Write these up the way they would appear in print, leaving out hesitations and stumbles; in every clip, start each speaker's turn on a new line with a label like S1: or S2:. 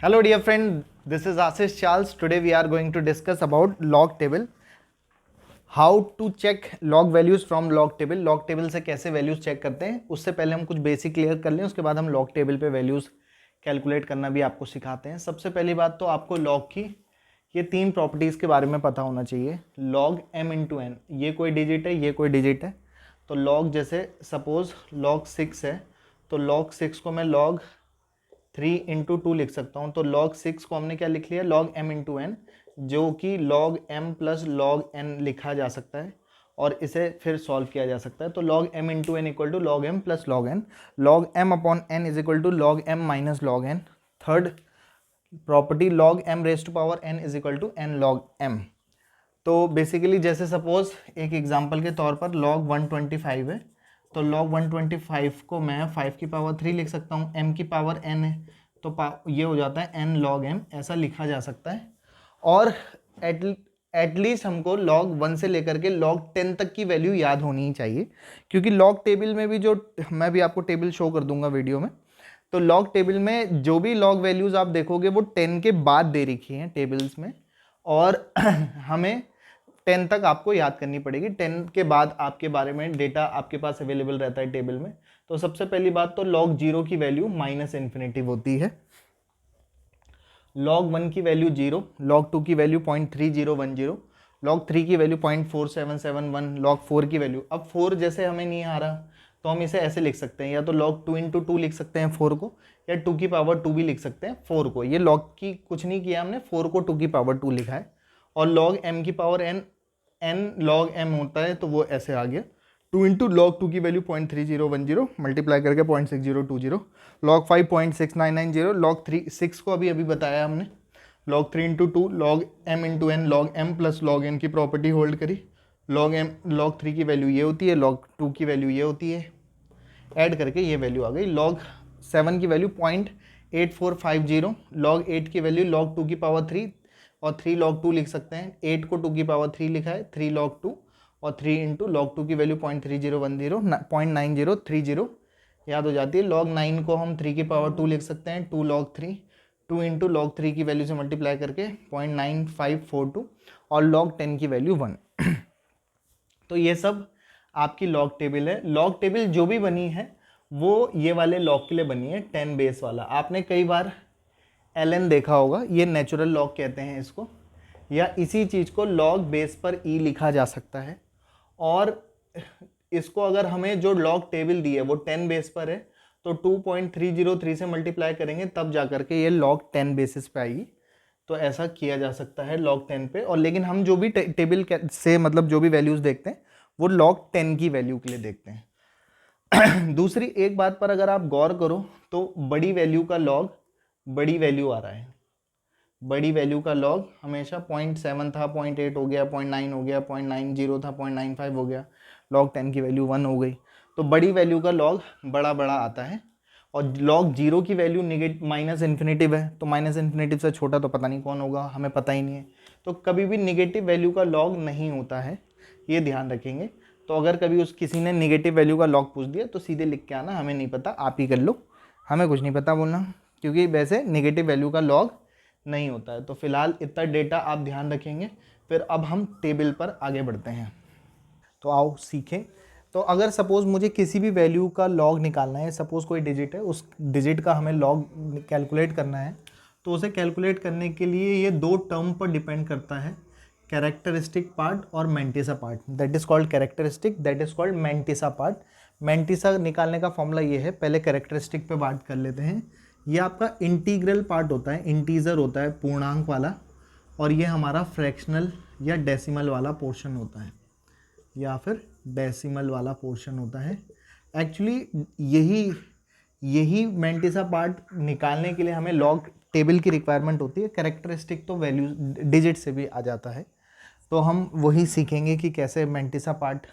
S1: Hello dear friend, this is Ashish Charles. Today we are going to discuss about log table. How to check log values from log table. log table से कैसे values check करते हैं, उससे पहले हम कुछ basic clear कर लें, उसके बाद हम log table पे values calculate करना भी आपको सिखाते हैं। सबसे पहली बात तो आपको log की ये तीन प्रॉपर्टीज़ के बारे में पता होना चाहिए। log m इंटू n, ये कोई डिजिट है, ये कोई डिजिट है। तो log जैसे सपोज log 6 है, तो log 6 को मैं log 3 इंटू 2 लिख सकता हूँ। तो log 6 को हमने क्या लिख लिया, log m इंटू n, जो कि log m plus log n लिखा जा सकता है और इसे फिर सॉल्व किया जा सकता है। तो log m into n equal to log m plus log n, log m upon n is equal to log m minus log n। Third property log m raise to power n is equal to n log m। तो basically जैसे suppose एक example के तौर पर log 125 है, तो log 125 को मैं 5 की पावर 3 लिख सकता हूँ, m की पावर n है तो ये हो जाता है n log m, ऐसा लिखा जा सकता है। और एटलीस्ट हमको log 1 से लेकर के log 10 तक की वैल्यू याद होनी ही चाहिए, क्योंकि log टेबल में भी जो मैं भी आपको टेबल शो कर दूंगा वीडियो में, तो log टेबल में जो भी log वैल्यूज़ आप देखोगे वो 10 के बाद दे रखी हैं टेबल्स में, और हमें 10 तक आपको याद करनी पड़ेगी। 10 के बाद आपके बारे में डेटा आपके पास अवेलेबल रहता है टेबल में। तो सबसे पहली बात तो log 0 की वैल्यू माइनस इन्फिनेटिव होती है, log 1 की वैल्यू 0, log 2 की वैल्यू 0.3010, log 3 की वैल्यू 0.4771, log 4 की वैल्यू, अब 4 जैसे हमें नहीं आ रहा तो हम इसे ऐसे लिख सकते हैं, या तो log 2 इंटू 2 लिख सकते हैं 4 को, या 2 की पावर 2 भी लिख सकते हैं 4 को। ये log की कुछ नहीं किया हमने, 4 को 2 की पावर 2 लिखा है। और log m की पावर n log m होता है, तो वो ऐसे आ गया 2 इंटू log 2 की वैल्यू 0.3010 मल्टीप्लाई करके 0.6020, log 5 0.6990, log 6 को अभी बताया हमने, log 3 into 2, log m into n, log m plus log n की प्रॉपर्टी होल्ड करी, log 3 की वैल्यू ये होती है, log 2 की वैल्यू ये होती है, ऐड करके ये वैल्यू आ गई। log 7 की वैल्यू 0.8450, log 8 की वैल्यू log 2 की पावर 3 और 3 log 2 लिख सकते हैं, 8 को 2 की पावर 3 लिखा है, 3 log 2 और 3 इंटू log 2 की वैल्यू 0.9030 याद हो जाती है। log 9 को हम 3 की पावर 2 लिख सकते हैं, 2 log 3, 2 इंटू log 3 की वैल्यू से मल्टीप्लाई करके 0.9542 और log 10 की वैल्यू 1। तो ये सब आपकी log टेबल है। log टेबल जो भी बनी है वो ये वाले log के लिए बनी है, 10 बेस वाला। आपने कई बार ln देखा होगा, ये नेचुरल लॉग कहते हैं इसको, या इसी चीज़ को log बेस पर e लिखा जा सकता है। और इसको अगर हमें जो log टेबल दी है वो 10 बेस पर है, तो 2.303 से मल्टीप्लाई करेंगे तब जा करके ये log 10 बेसिस पे आएगी। तो ऐसा किया जा सकता है log 10 पे। और लेकिन हम जो भी टेबल से मतलब जो भी वैल्यूज़ देखते हैं वो log 10 की वैल्यू के लिए देखते हैं। दूसरी एक बात पर अगर आप गौर करो तो बड़ी वैल्यू का log बड़ी वैल्यू आ रहा है, बड़ी वैल्यू का log हमेशा 0.7 था, 0.8 हो गया, 0.9 हो गया, 0.90 था, 0.95 हो गया, log 10 की वैल्यू 1 हो गई। तो बड़ी वैल्यू का log बड़ा बड़ा आता है। और log 0 की वैल्यू माइनस इन्फिनेटिव है, तो माइनस इन्फिनेटिव से छोटा तो पता नहीं कौन होगा, हमें पता ही नहीं है। तो कभी भी निगेटिव वैल्यू का log नहीं होता है, ये ध्यान रखेंगे। तो अगर कभी किसी ने निगेटिव वैल्यू का log पूछ दिया तो सीधे लिख के आना, हमें नहीं पता, आप ही कर लो, हमें कुछ नहीं पता बोलना, क्योंकि वैसे नेगेटिव वैल्यू का log नहीं होता है। तो फिलहाल इतना डेटा आप ध्यान रखेंगे। फिर अब हम टेबल पर आगे बढ़ते हैं, तो आओ सीखें। तो अगर सपोज़ मुझे किसी भी वैल्यू का log निकालना है, सपोज़ कोई डिजिट है, उस डिजिट का हमें log कैलकुलेट करना है, तो उसे कैलकुलेट करने के लिए ये दो टर्म पर डिपेंड करता है, कैरेक्टरिस्टिक पार्ट और mantissa part. That is called characteristic, that is called mantissa part. Mantissa निकालने का फॉर्मूला ये है, पहले कैरेक्टरिस्टिक पे बात कर लेते हैं। ये आपका इंटीग्रल पार्ट होता है, इंटीजर होता है, पूर्णांक वाला, और ये हमारा फ्रैक्शनल या डेसिमल वाला पोर्शन होता है, या फिर डेसिमल वाला पोर्शन होता है। एक्चुअली यही मैंटिसा पार्ट निकालने के लिए हमें लॉग टेबल की रिक्वायरमेंट होती है। कैरेक्टरिस्टिक तो वैल्यू डिजिट से भी आ जाता है, तो हम वही सीखेंगे कि कैसे मैंटिसा पार्ट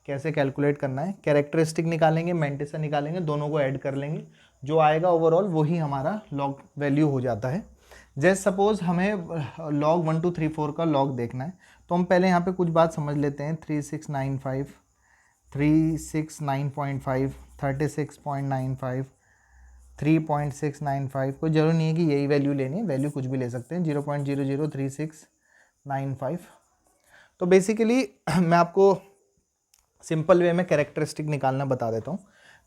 S1: कैसे कैलकुलेट करना है। कैरेक्टरिस्टिक निकालेंगे, मैंटिसा निकालेंगे, दोनों को ऐड कर लेंगे, जो आएगा ओवरऑल वही हमारा लॉग वैल्यू हो जाता है। जैसे सपोज हमें log 1 2 3 4 का log देखना है, तो हम पहले यहाँ पे कुछ बात समझ लेते हैं। 3695, 369.5, 36.95, 3.695, कोई ज़रूरी नहीं है कि यही वैल्यू लेनी है, वैल्यू कुछ भी ले सकते हैं, 0.003695। तो बेसिकली मैं आपको सिंपल वे में कैरेक्टरिस्टिक निकालना बता देता हूँ।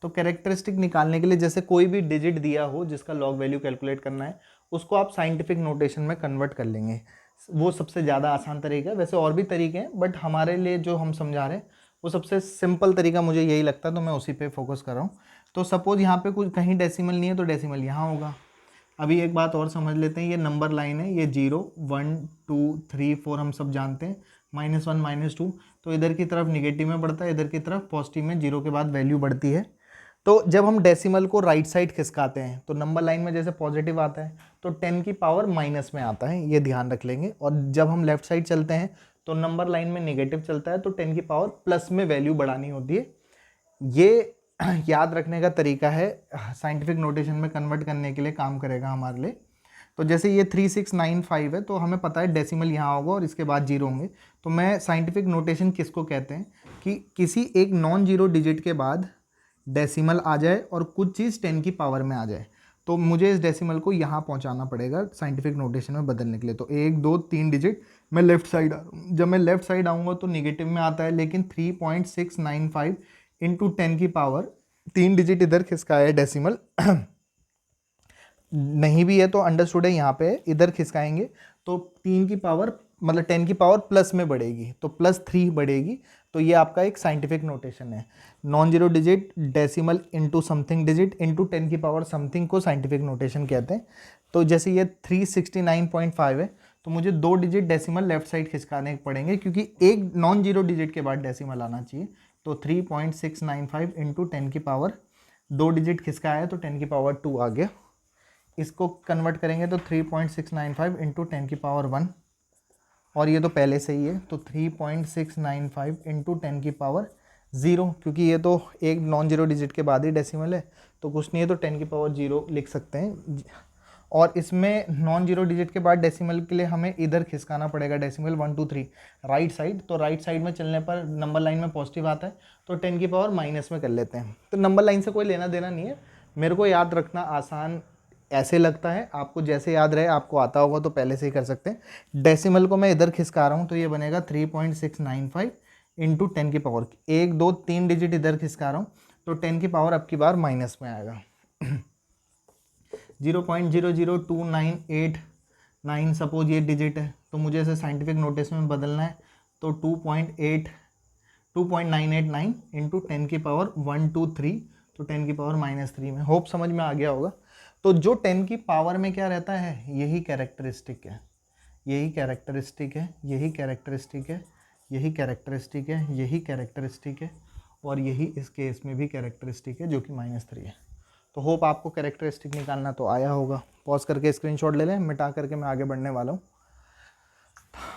S1: तो कैरेक्टरिस्टिक निकालने के लिए जैसे कोई भी डिजिट दिया हो जिसका लॉग वैल्यू कैलकुलेट करना है, उसको आप साइंटिफिक नोटेशन में कन्वर्ट कर लेंगे, वो सबसे ज़्यादा आसान तरीका है। वैसे और भी तरीके हैं, बट हमारे लिए जो हम समझा रहे हैं वो सबसे सिंपल तरीका मुझे यही लगता है, तो मैं उसी पे फोकस कर रहा हूँ। तो सपोज़ यहाँ पे कुछ कहीं डेसिमल नहीं है तो डेसिमल यहाँ होगा। अभी एक बात और समझ लेते हैं, ये नंबर लाइन है, ये 0 1 2 3 4 हम सब जानते हैं, -1 -2, तो इधर की तरफ निगेटिव में बढ़ता है, इधर की तरफ पॉजिटिव में, 0 के बाद वैल्यू बढ़ती है। तो जब हम डेसिमल को राइट साइड खिसकाते हैं तो नंबर लाइन में जैसे पॉजिटिव आता है तो 10 की पावर माइनस में आता है, ये ध्यान रख लेंगे। और जब हम लेफ्ट साइड चलते हैं तो नंबर लाइन में नेगेटिव चलता है, तो 10 की पावर प्लस में वैल्यू बढ़ानी होती है। ये याद रखने का तरीका है, साइंटिफिक नोटेशन में कन्वर्ट करने के लिए काम करेगा हमारे लिए। तो जैसे ये 3695 है, तो हमें पता है डेसिमल यहाँ होगा और इसके बाद 0 होंगे। तो मैं साइंटिफिक नोटेशन किसको कहते हैं कि किसी एक नॉन जीरो डिजिट के बाद डेसिमल आ जाए और कुछ चीज़ 10 की पावर में आ जाए, तो मुझे इस डेसिमल को यहाँ पहुँचाना पड़ेगा साइंटिफिक नोटेशन में बदलने के लिए। तो 1 2 3 डिजिट मैं लेफ्ट साइड आ रहा हूँ, जब मैं लेफ्ट साइड आऊँगा तो निगेटिव में आता है, लेकिन 3.695 इंटू 10 की पावर 3 डिजिट इधर खिसकाया है डेसिमल नहीं भी है तो अंडरस्टूड है, यहाँ पे इधर खिसकाएंगे तो 3 की पावर मतलब 10 की पावर प्लस में बढ़ेगी, तो +3 बढ़ेगी। तो ये आपका एक साइंटिफिक नोटेशन है, non zero digit decimal into something digit into 10 की पावर समथिंग को साइंटिफिक नोटेशन कहते हैं। तो जैसे ये 369.5 है, तो मुझे 2 डिजिट डेसिमल लेफ्ट साइड खिसकाने पड़ेंगे, क्योंकि एक नॉन जीरो डिजिट के बाद डेसिमल आना चाहिए। तो 3.695 इंटू 10 की पावर 2 डिजिट खिसकाया तो 10 की पावर 2 आ गया। इसको कन्वर्ट करेंगे तो 3.695 इंटू 10 की पावर 1, और ये तो पहले से ही है, तो 3.695 इंटू 10 की पावर 0, क्योंकि ये तो एक नॉन जीरो डिजिट के बाद ही डेसिमल है, तो कुछ नहीं है, तो 10 की पावर 0 लिख सकते हैं। और इसमें नॉन जीरो डिजिट के बाद डेसिमल के लिए हमें इधर खिसकाना पड़ेगा डेसिमल 1 2 3 राइट साइड। तो राइट साइड में चलने पर नंबर लाइन में पॉजिटिव आता है, तो 10 की पावर माइनस में कर लेते हैं। तो नंबर लाइन से कोई लेना देना नहीं है, मेरे को याद रखना आसान ऐसे लगता है, आपको जैसे याद रहे, आपको आता होगा तो पहले से ही कर सकते हैं। डेसिमल को मैं इधर खिसका रहा हूँ, तो ये बनेगा 3.695 इंटू 10 की पावर 1 2 3 डिजिट इधर खिसका रहा हूँ, तो 10 की पावर अब की बार माइनस में आएगा। 0.00298 सपोज ये डिजिट है, तो मुझे इसे साइंटिफिक नोटेशन में बदलना है, तो 2.989 इंटू 10 की पावर 1 2 3, तो 10 की पावर -3 में। होप समझ में आ गया होगा। तो जो 10 की पावर में क्या रहता है, यही कैरेक्टरिस्टिक है, यही कैरेक्टरिस्टिक है, यही कैरेक्टरिस्टिक है, यही कैरेक्टरिस्टिक है, यही कैरेक्टरिस्टिक है, और यही इस केस में भी कैरेक्टरिस्टिक है जो कि -3 है। तो होप आपको कैरेक्टरिस्टिक निकालना तो आया होगा। पॉज करके स्क्रीनशॉट ले लें, मिटा करके मैं आगे बढ़ने वाला हूँ।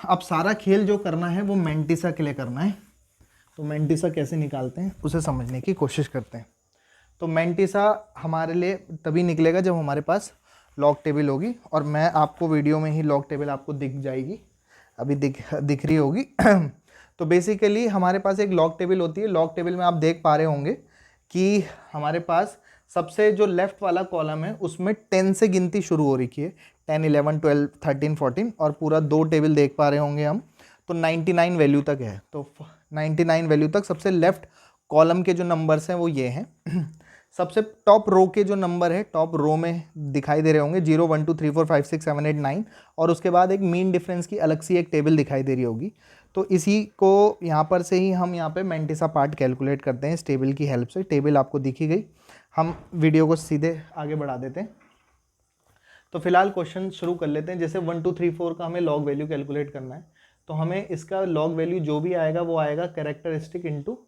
S1: अब सारा खेल जो करना है वो मैंटिसा के लिए करना है। तो मैंटिसा कैसे निकालते हैं उसे समझने की कोशिश करते हैं। तो मैंटिसा हमारे लिए तभी निकलेगा जब हमारे पास लॉग टेबल होगी, और मैं आपको वीडियो में ही लॉग टेबल आपको दिख जाएगी, अभी दिख रही होगी। तो बेसिकली हमारे पास एक लॉग टेबल होती है। लॉग टेबल में आप देख पा रहे होंगे कि हमारे पास सबसे जो लेफ्ट वाला कॉलम है उसमें 10 से गिनती शुरू हो रखी है, 10 11 12 13 14, और पूरा 2 टेबल देख पा रहे होंगे हम, तो 99 वैल्यू तक है। तो 99 वैल्यू तक सबसे लेफ्ट कॉलम के जो नंबर्स हैं वो ये हैं। सबसे टॉप रो के जो नंबर है, टॉप रो में दिखाई दे रहे होंगे 0 1 2 3 4 5 6 7 8 9, और उसके बाद एक मीन डिफरेंस की अलग सी एक टेबल दिखाई दे रही होगी। तो इसी को यहाँ पर से ही हम यहाँ पे मैंटिसा पार्ट कैलकुलेट करते हैं इस टेबल की हेल्प से। टेबल आपको दिखी गई, हम वीडियो को सीधे आगे बढ़ा देते हैं। तो फिलहाल क्वेश्चन शुरू कर लेते हैं। जैसे 1 2 3 4 का हमें लॉग वैल्यू कैलकुलेट करना है, तो हमें इसका लॉग वैल्यू जो भी आएगा वो आएगा कैरेक्टरिस्टिक इंटू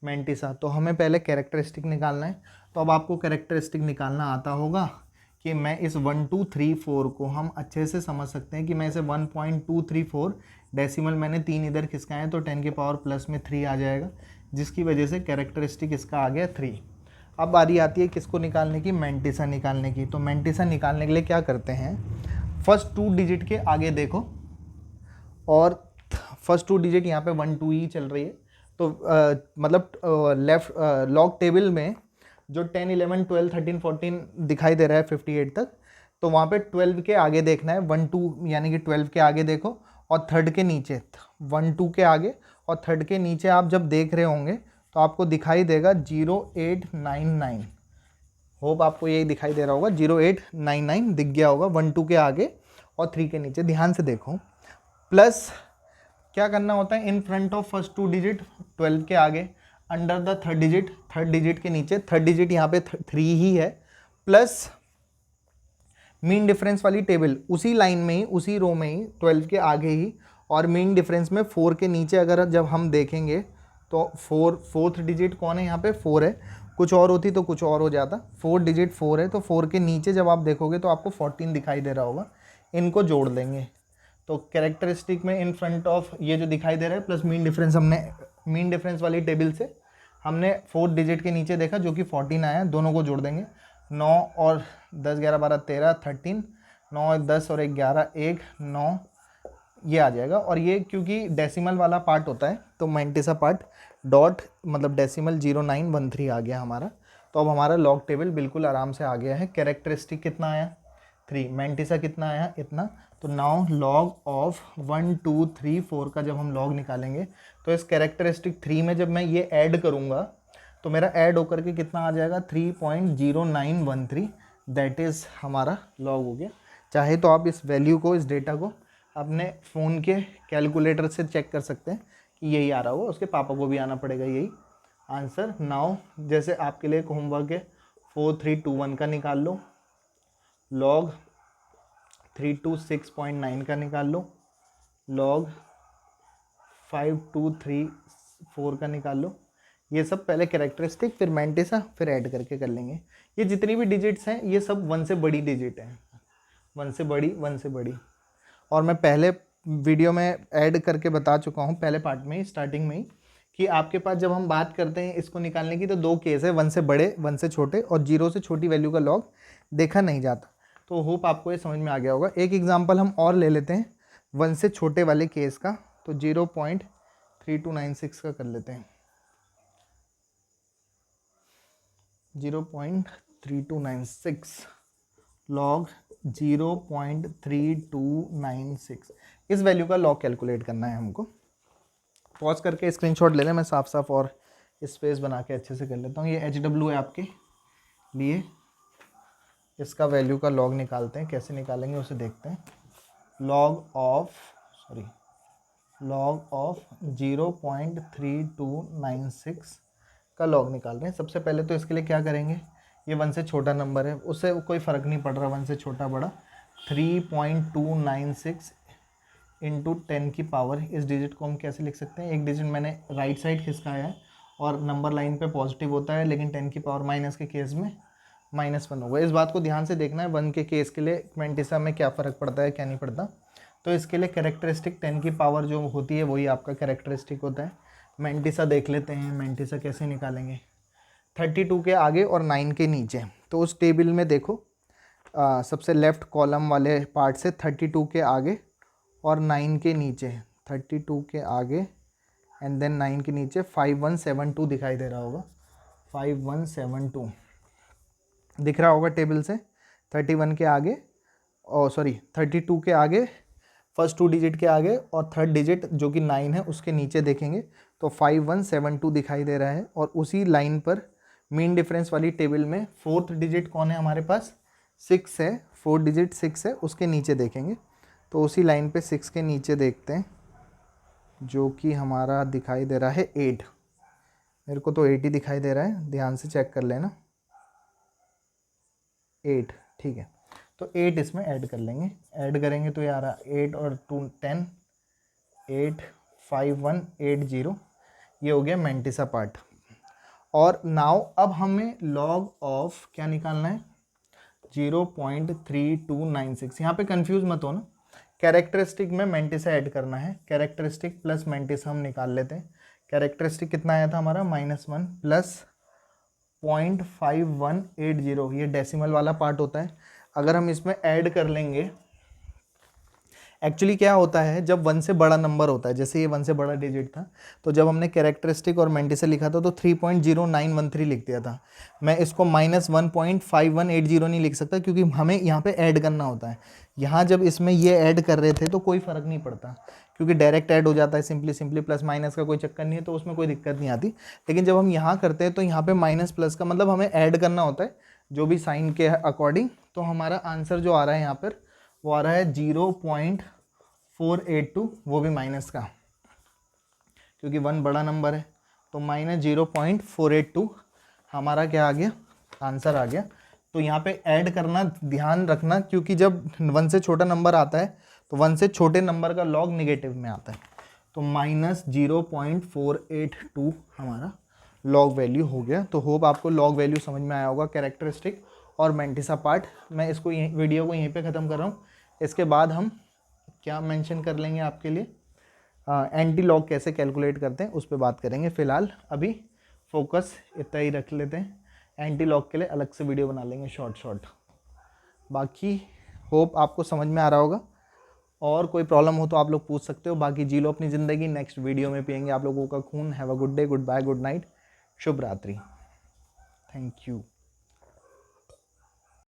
S1: मैंटिसा। तो हमें पहले कैरेक्टरिस्टिक निकालना है। तो अब आपको कैरेक्टरिस्टिक निकालना आता होगा कि मैं इस 1 2 3 4 को हम अच्छे से समझ सकते हैं कि मैं इसे 1.234 डेसिमल मैंने 3 इधर खिसकाए, तो 10 की पावर प्लस में 3 आ जाएगा, जिसकी वजह से कैरेक्टरिस्टिक इसका आ गया 3। अब बारी आती है किसको निकालने की, मैंटिसा निकालने की। तो मैंटिसा निकालने के लिए क्या करते हैं, फर्स्ट 2 डिजिट के आगे देखो, और फर्स्ट 2 डिजिट यहाँ पे 1 2 ही चल रही है। तो मतलब लेफ्ट लॉग टेबल में जो 10, 11, 12, 13, 14 दिखाई दे रहा है 58 तक, तो वहाँ पे 12 के आगे देखना है, 1 2 यानी कि 12 के आगे देखो और थर्ड के नीचे, 1 2 के आगे और थर्ड के नीचे आप जब देख रहे होंगे तो आपको दिखाई देगा 0899। होप आपको यही दिखाई दे रहा होगा, 0899 दिख गया होगा 1 2 के आगे और 3 के नीचे। ध्यान से देखो, प्लस क्या करना होता है, in front of first 2 digit 12 के आगे, अंडर द थर्ड डिजिट के नीचे, थर्ड डिजिट यहाँ पे 3 ही है, प्लस मीन डिफरेंस वाली टेबल उसी लाइन में ही, उसी रो में ही, 12 के आगे ही, और मीन डिफरेंस में 4 के नीचे अगर जब हम देखेंगे तो फोर्थ डिजिट कौन है यहाँ पे, 4 है, कुछ और होती तो कुछ और हो जाता, 4 डिजिट 4 है, तो 4 के नीचे जब आप देखोगे तो आपको 14 दिखाई दे रहा होगा, इनको जोड़ देंगे तो कैरेक्टरिस्टिक में इन फ्रंट ऑफ ये जो दिखाई दे रहा है प्लस मीन डिफरेंस, हमने मीन डिफरेंस वाली टेबल से हमने 4 डिजिट के नीचे देखा जो कि 14 आया, दोनों को जोड़ देंगे, 9 और 10 11 12 13 13, 9 10 और 11 1 9, ये आ जाएगा। और ये क्योंकि डेसिमल वाला पार्ट होता है तो मैंटिसा पार्ट डॉट मतलब डेसिमल 0913 आ गया हमारा। तो अब हमारा लॉग टेबल बिल्कुल आराम से आ गया है। कैरेक्टरिस्टिक कितना आया, 3, मैंटिसा कितना आया, इतना। तो नाउ लॉग ऑफ 1 2 3 4 का जब हम लॉग निकालेंगे तो इस कैरेक्टरिस्टिक 3 में जब मैं ये ऐड करूँगा तो मेरा ऐड होकर के कितना आ जाएगा, 3.0913, दैट इज़ हमारा लॉग हो गया। चाहे तो आप इस वैल्यू को, इस डेटा को अपने फ़ोन के कैलकुलेटर से चेक कर सकते हैं कि यही आ रहा होगा, उसके पापा को भी आना पड़ेगा यही आंसर। नाउ जैसे आपके लिए एक होमवर्क है, 4321 का निकाल लो, लॉग 326.9 का निकाल लो, लॉग 5234 का निकाल लो। ये सब पहले कैरेक्टरिस्टिक, फिर मैंटिसा, फिर ऐड करके कर लेंगे। ये जितनी भी डिजिट्स हैं ये सब 1 से बड़ी डिजिट हैं, 1 से बड़ी, 1 से बड़ी। और मैं पहले वीडियो में ऐड करके बता चुका हूँ, पहले पार्ट में ही, स्टार्टिंग में ही, कि आपके पास जब हम बात करते हैं इसको निकालने की तो 2 केस है, 1 से बड़े, 1 से छोटे, और 0 से छोटी वैल्यू का लॉग देखा नहीं जाता। तो होप आपको ये समझ में आ गया होगा। एक एग्जांपल हम और ले लेते हैं 1 से छोटे वाले केस का, तो 0.3296 का कर लेते हैं, 0.3296 लॉग 0.3296, इस वैल्यू का लॉग कैलकुलेट करना है हमको। पॉज करके स्क्रीनशॉट ले लें, मैं साफ साफ और स्पेस बना के अच्छे से कर लेता हूँ। ये HW है आपके लिए, इसका वैल्यू का लॉग निकालते हैं, कैसे निकालेंगे उसे देखते हैं। लॉग ऑफ 0.3296 का लॉग निकाल रहे हैं। सबसे पहले तो इसके लिए क्या करेंगे, ये 1 से छोटा नंबर है, उससे कोई फ़र्क नहीं पड़ रहा 1 से छोटा बड़ा, 3.296 इंटू 10 की पावर, इस डिजिट को हम कैसे लिख सकते हैं, एक डिजिट मैंने राइट साइड खिसकाया है और नंबर लाइन पे पॉजिटिव होता है, लेकिन 10 की पावर माइनस के केस में -1 होगा। इस बात को ध्यान से देखना है, 1 के केस के लिए मैंटिसा में क्या फ़र्क पड़ता है, क्या नहीं पड़ता। तो इसके लिए कैरेक्टरिस्टिक 10 की पावर जो होती है वही आपका कैरेक्टरिस्टिक होता है। मैंटिसा देख लेते हैं, मैंटिसा कैसे निकालेंगे, 32 के आगे और 9 के नीचे। तो उस टेबल में देखो, सबसे लेफ्ट कॉलम वाले पार्ट से 32 के आगे और 9 के नीचे, 32 के आगे एंड देन 9 के नीचे 5172 दिखाई दे रहा होगा, 5172 दिख रहा होगा टेबल से। 31 के आगे, 32 के आगे, फर्स्ट 2 डिजिट के आगे और थर्ड डिजिट जो कि 9 है उसके नीचे देखेंगे तो 5172 दिखाई दे रहा है। और उसी लाइन पर मीन डिफरेंस वाली टेबल में फोर्थ डिजिट कौन है हमारे पास, 6 है, 4 डिजिट 6 है, उसके नीचे देखेंगे तो उसी लाइन पे 6 के नीचे देखते हैं जो कि हमारा दिखाई दे रहा है 8। मेरे को तो 8 ही दिखाई दे रहा है, ध्यान से चेक कर लेना, 8, ठीक है। तो 8 इसमें ऐड कर लेंगे, ऐड करेंगे तो ये आ रहा 8 और 2 10, 85180, ये हो गया मैंटिसा पार्ट। और नाउ अब हमें लॉग ऑफ क्या निकालना है, 0.3296। यहाँ पे कंफ्यूज मत हो ना, कैरेक्टरिस्टिक में मैंटिसा ऐड करना है, कैरेक्टरिस्टिक प्लस मैंटिसा हम निकाल लेते हैं। कैरेक्टरिस्टिक कितना आया था हमारा, -1 प्लस 0.5180, ये डेसिमल वाला पार्ट होता है। अगर हम इसमें ऐड कर लेंगे, एक्चुअली क्या होता है जब 1 से बड़ा नंबर होता है, जैसे ये 1 से बड़ा डिजिट था, तो जब हमने कैरेक्टरिस्टिक और मेंटिसा लिखा था तो 3.0913 लिख दिया था। मैं इसको -1.5180 नहीं लिख सकता क्योंकि हमें यहाँ पे ऐड करना होता है। यहाँ जब इसमें ये ऐड कर रहे थे तो कोई फ़र्क नहीं पड़ता क्योंकि डायरेक्ट ऐड हो जाता है, सिंपली प्लस माइनस का कोई चक्कर नहीं है, तो उसमें कोई दिक्कत नहीं आती। लेकिन जब हम यहाँ करते हैं तो यहाँ पे माइनस प्लस का मतलब हमें ऐड करना होता है जो भी साइन के अकॉर्डिंग। तो हमारा आंसर जो आ रहा है यहाँ पर वो आ रहा है 0.482, वो भी माइनस का क्योंकि 1 बड़ा नंबर है, तो -0.482 हमारा क्या आ गया, आंसर आ गया। तो यहाँ पे ऐड करना ध्यान रखना क्योंकि जब 1 से छोटा नंबर आता है तो 1 से छोटे नंबर का लॉग नेगेटिव में आता है, तो -0.482 हमारा लॉग वैल्यू हो गया। तो होप आपको लॉग वैल्यू समझ में आया होगा, कैरेक्टरिस्टिक और मेंटिसा पार्ट। मैं इसको वीडियो को यहीं पे ख़त्म कर रहा हूँ। इसके बाद हम क्या मेंशन कर लेंगे आपके लिए, एंटी लॉग कैसे कैलकुलेट करते हैं उस पर बात करेंगे। फ़िलहाल अभी फोकस इतना ही रख लेते हैं, एंटी लॉग के लिए अलग से वीडियो बना लेंगे शॉर्ट। बाकी होप आपको समझ में आ रहा होगा, और कोई प्रॉब्लम हो तो आप लोग पूछ सकते हो। बाकी जी लो अपनी ज़िंदगी, नेक्स्ट वीडियो में पियेंगे आप लोगों का खून। Have a good day, good bye, good night, शुभ रात्रि, थैंक यू।